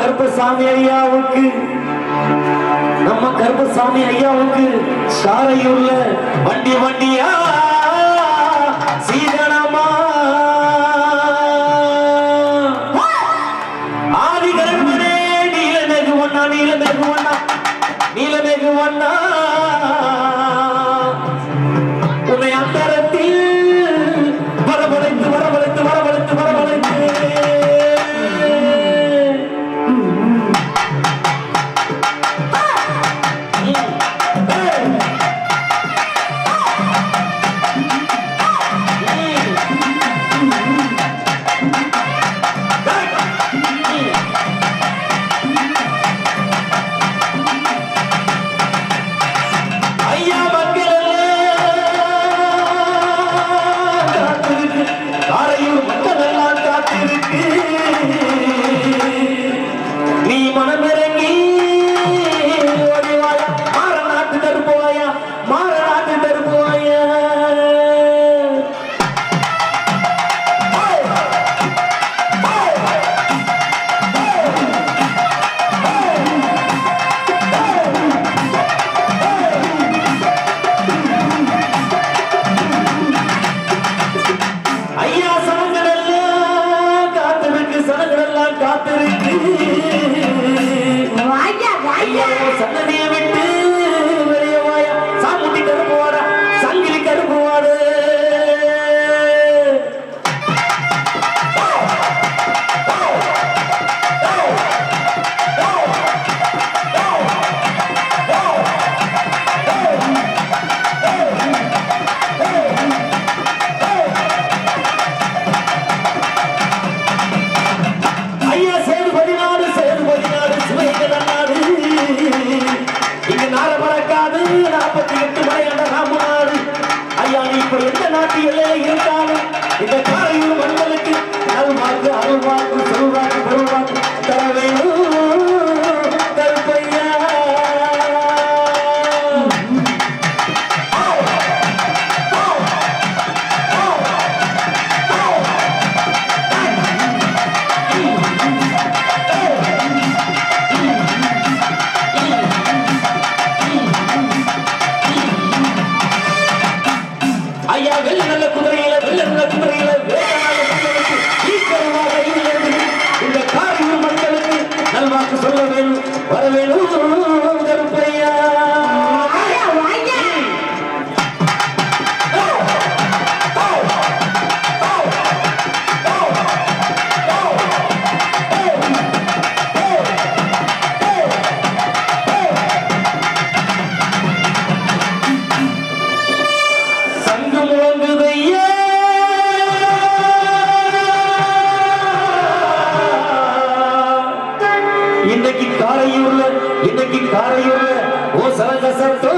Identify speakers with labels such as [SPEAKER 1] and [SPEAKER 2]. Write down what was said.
[SPEAKER 1] கருப்பசாமி ஐயாவுக்கு காரையூர்ல வண்டி வண்டியா சீதனமா ஆதி கருப்பனே நீலமேகு வண்ணா உன்னை அந்தரத்தில் வரவழைத்து சன்னதியை விட்டு வெளியவாயா சாமுட்டி கருப்புவாடா சங்கிலி கருப்புவாடு ஐயா சேது பதினாறு சுவைகள் நாடு இங்க நார பறக்காது 48 மலையாண்ட ராமநாடு ஐயா நீ இப்ப எந்த நாட்டு எல்லையில இருந்தாலும் இந்த காரையூர் மக்களுக்கு நல்வாக்கு அருள்வாக்கு சொல்வாக்கு பொருள்வாக்கு தர வேணும் கருப்பையா ஐயா வெள்ள நல்ல குதிரையில இந்த காரையூர் மக்களுக்கு நல்வாக்கு சொல்ல வேணும் வர வேணும் கருப்பையா இன்னைக்கு காரையூர்ல ஓ சலங்க சத்தோ